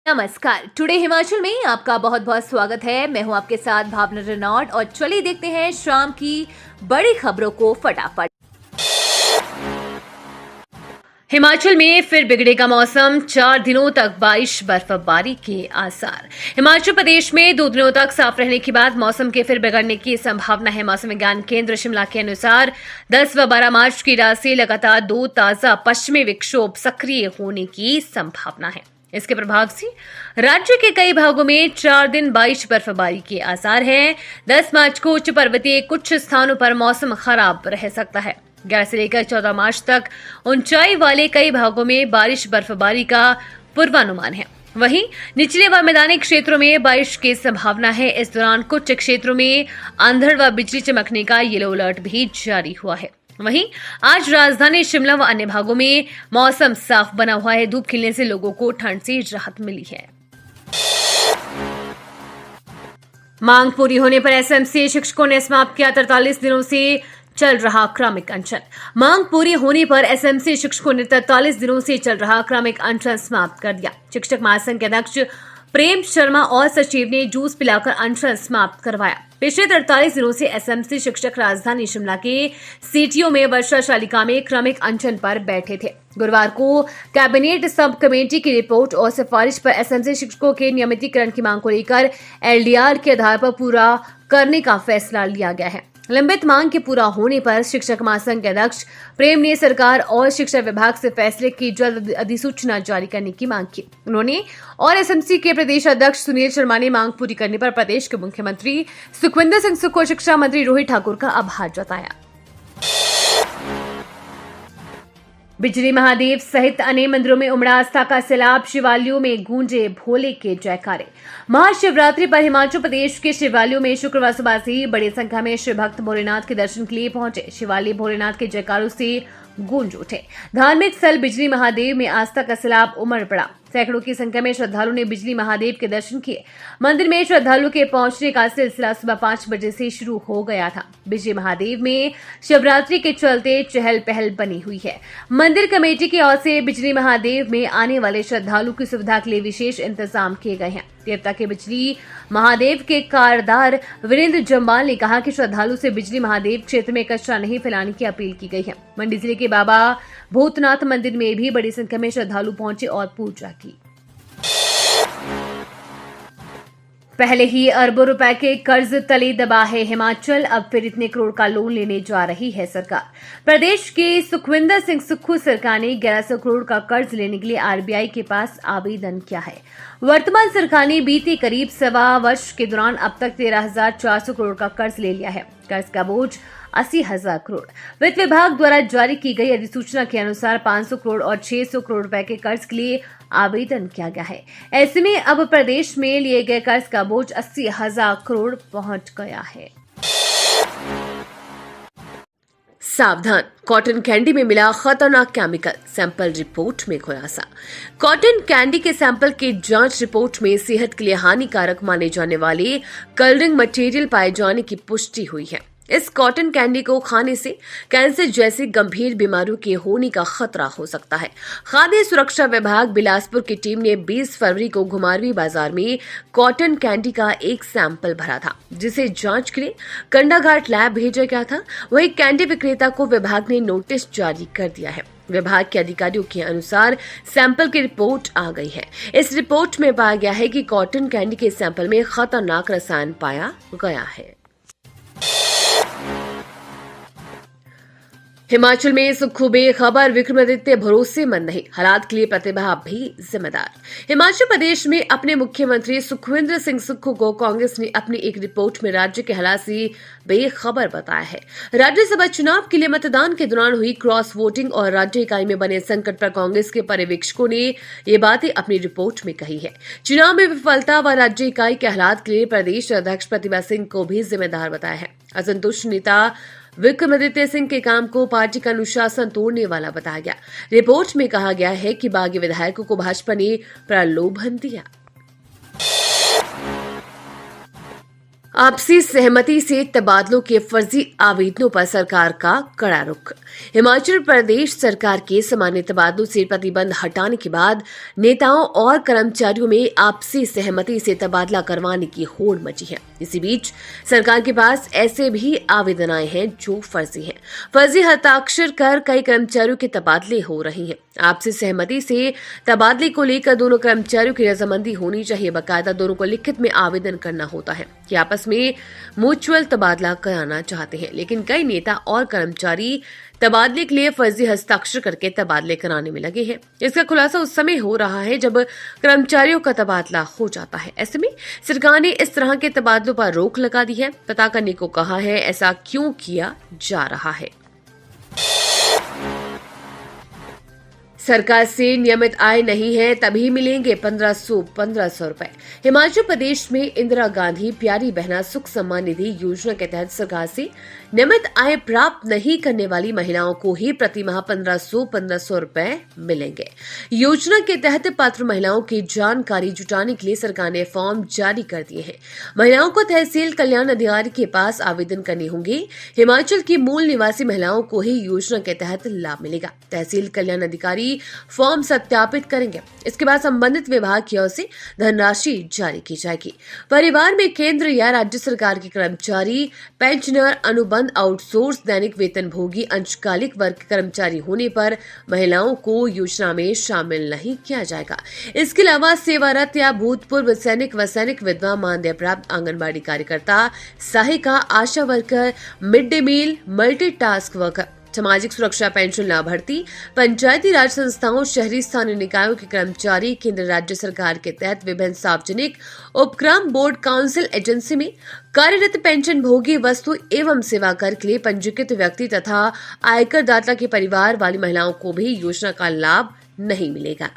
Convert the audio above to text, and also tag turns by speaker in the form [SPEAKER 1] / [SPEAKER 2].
[SPEAKER 1] नमस्कार। टुडे हिमाचल में आपका बहुत बहुत स्वागत है। मैं हूं आपके साथ भावना रेनॉल्ड और चलिए देखते हैं शाम की बड़ी खबरों को फटाफट। हिमाचल में फिर बिगड़ेगा मौसम, 4 दिनों तक बारिश बर्फबारी के आसार। हिमाचल प्रदेश में 2 दिनों तक साफ रहने के बाद मौसम के फिर बिगड़ने की संभावना है। मौसम विज्ञान केंद्र शिमला के अनुसार 10 व 12 मार्च की रात से लगातार 2 ताजा पश्चिमी विक्षोभ सक्रिय होने की संभावना है। इसके प्रभाव से राज्य के कई भागों में 4 दिन बारिश बर्फबारी के आसार हैं। 10 मार्च को उच्च पर्वतीय कुछ स्थानों पर मौसम खराब रह सकता है। 11 से लेकर 14 मार्च तक ऊंचाई वाले कई भागों में बारिश बर्फबारी का पूर्वानुमान है। वहीं निचले व मैदानी क्षेत्रों में बारिश की संभावना है। इस दौरान कुछ क्षेत्रों में अंधड़ व बिजली चमकने का येलो अलर्ट भी जारी हुआ है। वहीं आज राजधानी शिमला व अन्य भागों में मौसम साफ बना हुआ है। धूप खिलने से लोगों को ठंड से राहत मिली है। मांग पूरी होने पर एसएमसी शिक्षकों ने समाप्त किया 43 दिनों से चल रहा क्रमिक अनशन। मांग पूरी होने पर एसएमसी शिक्षकों ने 43 दिनों से चल रहा क्रमिक अनशन समाप्त कर दिया। शिक्षक महासंघ के अध्यक्ष प्रेम शर्मा और सचिव ने जूस पिलाकर अनशन समाप्त करवाया। पिछले 43 दिनों से एसएमसी शिक्षक राजधानी शिमला के सीटीओ में वर्षा शालिका में क्रमिक अनशन पर बैठे थे। गुरुवार को कैबिनेट सब कमेटी की रिपोर्ट और सिफारिश पर एसएमसी शिक्षकों के नियमितीकरण की मांग को लेकर एलडीआर के आधार पर पूरा करने का फैसला लिया गया है। लंबित मांग के पूरा होने पर शिक्षक महासंघ के अध्यक्ष प्रेम ने सरकार और शिक्षा विभाग से फैसले की जल्द अधिसूचना जारी करने की मांग की। उन्होंने और एसएमसी के प्रदेश अध्यक्ष सुनील शर्मा ने मांग पूरी करने पर प्रदेश के मुख्यमंत्री सुखविंदर सिंह सुक्खू और शिक्षा मंत्री रोहित ठाकुर का आभार जताया। बिजली महादेव सहित अन्य मंदिरों में उमड़ा आस्था का सैलाब, शिवालयों में गूंजे भोले के जयकारे। महाशिवरात्रि पर हिमाचल प्रदेश के शिवालयों में शुक्रवार सुबह से ही बड़ी संख्या में शिव भक्त भोलेनाथ के दर्शन के लिए पहुंचे। शिवालय भोलेनाथ के जयकारों से गूंज उठे। धार्मिक स्थल बिजली महादेव में आस्था का सैलाब उमड़ पड़ा। सैकड़ों की संख्या में श्रद्धालुओं ने बिजली महादेव के दर्शन किए। मंदिर में श्रद्धालुओं के पहुंचने का सिलसिला सुबह 5 बजे से शुरू हो गया था। बिजली महादेव में शिवरात्रि के चलते चहल पहल बनी हुई है। मंदिर कमेटी की ओर से बिजली महादेव में आने वाले श्रद्धालुओं की सुविधा के लिए विशेष इंतजाम किए गए हैं। देवता के बिजली महादेव के कारदार वीरेंद्र जम्वाल ने कहा कि श्रद्धालु से बिजली महादेव क्षेत्र में कचरा नहीं फैलाने की अपील की गई है। मंडी जिले के बाबा भूतनाथ मंदिर में भी बड़ी संख्या में श्रद्धालु पहुंचे और पूजा की। पहले ही अरबों रुपए के कर्ज तले दबा है हिमाचल, अब फिर इतने करोड़ का लोन लेने जा रही है सरकार। प्रदेश के सुखविंदर सिंह सुक्खू सरकार ने 1100 करोड़ का कर्ज लेने के लिए आरबीआई के पास आवेदन किया है। वर्तमान सरकार ने बीते करीब 1.25 वर्ष के दौरान अब तक 13,400 करोड़ का कर्ज ले लिया है। कर्ज का बोझ 80,000 करोड़। वित्त विभाग द्वारा जारी की गई अधिसूचना के अनुसार 500 करोड़ और 600 करोड़ रुपए के कर्ज के लिए आवेदन किया गया है। ऐसे में अब प्रदेश में लिए गए कर्ज का बोझ 80,000 करोड़ पहुंच गया है। सावधान, कॉटन कैंडी में मिला खतरनाक केमिकल, सैंपल रिपोर्ट में खुलासा। कॉटन कैंडी के सैंपल की जांच रिपोर्ट में सेहत के लिए हानिकारक माने जाने वाले कलरिंग मटेरियल पाए जाने की पुष्टि हुई है। इस कॉटन कैंडी को खाने से कैंसर जैसी गंभीर बीमारियों के होने का खतरा हो सकता है। खाद्य सुरक्षा विभाग बिलासपुर की टीम ने 20 फरवरी को घुमारवीं बाजार में कॉटन कैंडी का एक सैंपल भरा था, जिसे जांच के लिए कंडाघाट लैब भेजा गया था। वहीं कैंडी विक्रेता को विभाग ने नोटिस जारी कर दिया है। विभाग के अधिकारियों के अनुसार सैंपल की रिपोर्ट आ गई है। इस रिपोर्ट में पाया गया है कि कॉटन कैंडी के सैंपल में खतरनाक रसायन पाया गया है। हिमाचल में सुक्खू बेखबर, विक्रमादित्य भरोसेमंद नहीं, हालात के लिए प्रतिभा भी जिम्मेदार। हिमाचल प्रदेश में अपने मुख्यमंत्री सुखविंदर सिंह सुक्खू को कांग्रेस ने अपनी एक रिपोर्ट में राज्य के हालात से बेखबर बताया है। राज्यसभा चुनाव के लिए मतदान के दौरान हुई क्रॉस वोटिंग और राज्य इकाई में बने संकट पर कांग्रेस के पर्यवेक्षकों ने ये बातें अपनी रिपोर्ट में कही है। चुनाव में विफलता व राज्य इकाई के हालात के लिए प्रदेश अध्यक्ष प्रतिभा सिंह को भी जिम्मेदार बताया है। असंतुष्ट नेता विक्रमादित्य सिंह के काम को पार्टी का अनुशासन तोड़ने वाला बताया गया। रिपोर्ट में कहा गया है कि बागी विधायकों को भाजपा ने प्रलोभन दिया। आपसी सहमति से तबादलों के फर्जी आवेदनों पर सरकार का कड़ा रुख। हिमाचल प्रदेश सरकार के सामान्य तबादलों से प्रतिबंध हटाने के बाद नेताओं और कर्मचारियों में आपसी सहमति से तबादला करवाने की होड़ मची है। इसी बीच सरकार के पास ऐसे भी आवेदन आए हैं जो फर्जी हैं। फर्जी हस्ताक्षर कर कई कर्मचारियों के तबादले हो रहे हैं। आपसी सहमति से तबादले को लेकर दोनों कर्मचारियों की रजामंदी होनी चाहिए। बाकायदा दोनों को लिखित में आवेदन करना होता है कि आपस में म्यूचुअल तबादला कराना चाहते हैं, लेकिन कई नेता और कर्मचारी तबादले के लिए फर्जी हस्ताक्षर करके तबादले कराने में लगे हैं। इसका खुलासा उस समय हो रहा है जब कर्मचारियों का तबादला हो जाता है। ऐसे में सरकार ने इस तरह के तबादलों पर रोक लगा दी है। पता करने को कहा है ऐसा क्यों किया जा रहा है। सरकार से नियमित आय नहीं है तभी मिलेंगे 1500 रुपए। हिमाचल प्रदेश में इंदिरा गांधी प्यारी बहना सुख सम्मान निधि योजना के तहत सरकार से नियमित आय प्राप्त नहीं करने वाली महिलाओं को ही प्रति माह 1500 रुपए मिलेंगे। योजना के तहत पात्र महिलाओं की जानकारी जुटाने के लिए सरकार ने फॉर्म जारी कर दिए हैं। महिलाओं को तहसील कल्याण अधिकारी के पास आवेदन करने होंगे। हिमाचल की मूल निवासी महिलाओं को ही योजना के तहत लाभ मिलेगा। तहसील कल्याण अधिकारी फॉर्म सत्यापित करेंगे। इसके बाद संबंधित विभाग की ओर से धनराशि जारी की जाएगी। परिवार में केंद्र या राज्य सरकार के कर्मचारी, पेंशनर, अनुबंध, आउटसोर्स, दैनिक वेतन भोगी, अंशकालिक वर्ग के कर्मचारी होने पर महिलाओं को योजना में शामिल नहीं किया जाएगा। इसके अलावा सेवारत या भूतपूर्व सैनिक व सैनिक विधवा, मानदेय प्राप्त आंगनबाड़ी कार्यकर्ता, सहायिका, ASHA worker, mid day meal, multitask worker, सामाजिक सुरक्षा पेंशन लाभार्थी, पंचायती राज संस्थाओं, शहरी स्थानीय निकायों के कर्मचारी, केंद्र राज्य सरकार के तहत विभिन्न सार्वजनिक उपक्रम, बोर्ड, काउंसिल, एजेंसी में कार्यरत पेंशन भोगी, वस्तु एवं सेवा कर के लिए पंजीकृत व्यक्ति तथा आयकर दाता के परिवार वाली महिलाओं को भी योजना का लाभ नहीं मिलेगा।